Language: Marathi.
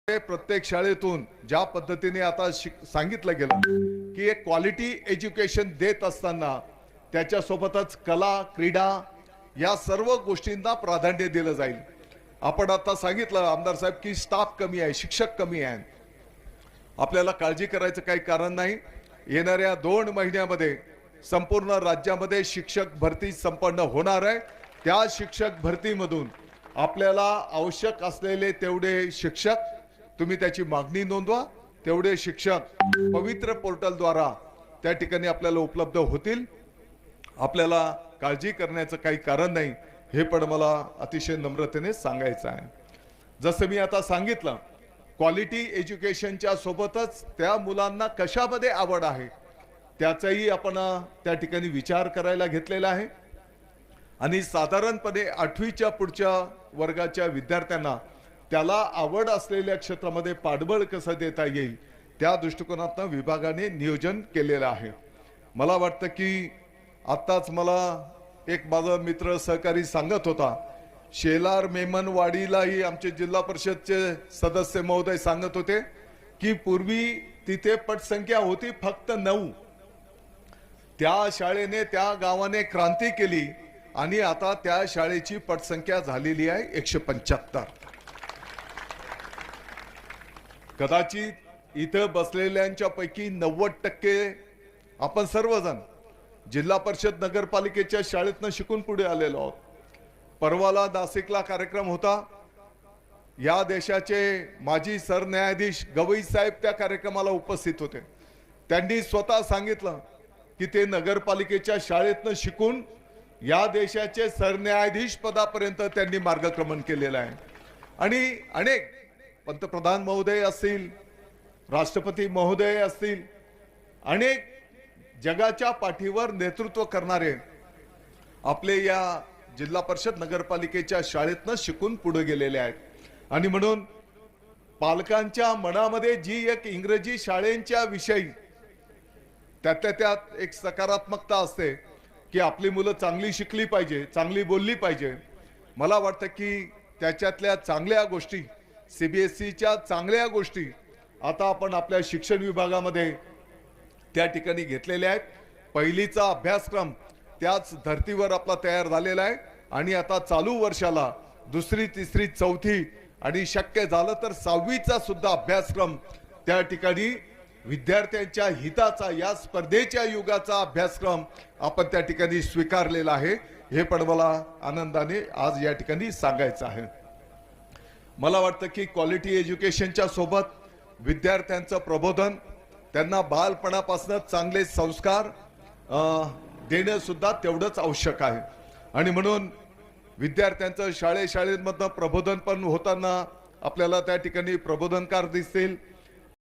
प्रत्येक शाळेतून ज्या पद्धतीने आता सांगितलं गेलं की एक क्वालिटी एज्युकेशन देत असताना त्याच्यासोबतच कला क्रीडा या सर्व गोष्टींना प्राधान्य दिलं जाईल। आपण आता सांगितलं आमदार साहेब की स्टाफ कमी आहे, शिक्षक कमी आहे। आपल्याला काळजी करायचं काही कारण नाही। येणाऱ्या 2 महिन्यामध्ये संपूर्ण राज्यामध्ये शिक्षक भरती संपन्न होणार आहे। त्या शिक्षक भरतीमधून आपल्याला आवश्यक असलेले तेवढे शिक्षक तुम्ही त्याची मागणी नोंदवा, तेवढे शिक्षक पवित्र पोर्टलद्वारा त्या ठिकाणी आपल्याला उपलब्ध होतील। आपल्याला काळजी करण्याचं काही कारण नाही, हे पण मला अतिशय नम्रतेने सांगायचं आहे। जसं मी आता सांगितलं क्वालिटी एज्युकेशनच्या सोबतच त्या मुलांना कशामध्ये आवड आहे त्याचाही आपण त्या ठिकाणी विचार करायला घेतलेला आहे। आणि साधारणपणे 8वीच्या पुढच्या वर्गाच्या विद्यार्थ्यांना त्याला आवड असलेल्या क्षेत्रामध्ये पाठबळ कसं देता येईल त्या दृष्टिकोनातून विभागाने नियोजन केलेलं आहे। मला वाटतं की आत्ताच मला एक माझा मित्र सहकारी सांगत होता, शेलार मेमनवाडीलाही आमचे जिल्हा परिषदचे सदस्य महोदय सांगत होते की पूर्वी तिथे पटसंख्या होती फक्त 9। त्या शाळेने त्या गावाने क्रांती केली आणि आता त्या शाळेची पटसंख्या झालेली आहे 175। कदाचित इथं बसलेल्यांच्या पैकी 90% आपण सर्वजण जिल्हा परिषद नगरपालिकेच्या शाळेतनं शिकून पुढे आलेलो आहोत। परवाला नाशिकला कार्यक्रम होता, या देशाचे माजी सरन्यायाधीश गवई साहेब त्या कार्यक्रमाला उपस्थित होते। त्यांनी स्वतः सांगितलं की ते नगरपालिकेच्या शाळेतनं शिकून या देशाचे सरन्यायाधीश पदापर्यंत त्यांनी मार्गक्रमण केलेलं आहे। आणि अनेक पंतप्रधान महोदय असतील, राष्ट्रपती महोदय असतील, अनेक जगाच्या पाठीवर नेतृत्व करणारे आपले या जिल्हा परिषद नगरपालिकेच्या शाळेतनं शिकून पुढे गेलेले आहेत। आणि म्हणून पालकांच्या मनामध्ये जी एक इंग्रजी शाळेंच्या विषयी त्यात एक सकारात्मकता असते की आपली मुलं चांगली शिकली पाहिजे, चांगली बोलली पाहिजे। मला वाटतं की त्याच्यातल्या चांगल्या गोष्टी, सीबीएसईच्या चांगल्या गोष्टी आता आपण आपल्या शिक्षण विभागामध्ये त्या ठिकाणी घेतलेल्या आहेत। पहिलीचा अभ्यासक्रम त्याच धर्तीवर आपला तयार झालेला आहे आणि आता चालू वर्षाला 2री, 3री, 4थी आणि शक्य झालं तर 6वीचा सुद्धा अभ्यासक्रम त्या ठिकाणी विद्यार्थ्यांच्या हिताचा, या स्पर्धेच्या युगाचा अभ्यासक्रम आपण त्या ठिकाणी स्वीकारलेला आहे। हे पण मला आनंदाने आज या ठिकाणी सांगायचं आहे। मला वाटतं की क्वालिटी एज्युकेशनच्या सोबत विद्यार्थ्यांचं प्रबोधन, त्यांना बालपणापासून चांगले संस्कार देणं सुद्धा तेवढंच आवश्यक आहे। आणि म्हणून विद्यार्थ्यांचं शाळेमधनं प्रबोधन पण होताना आपल्याला त्या ठिकाणी प्रबोधनकार दिसतील।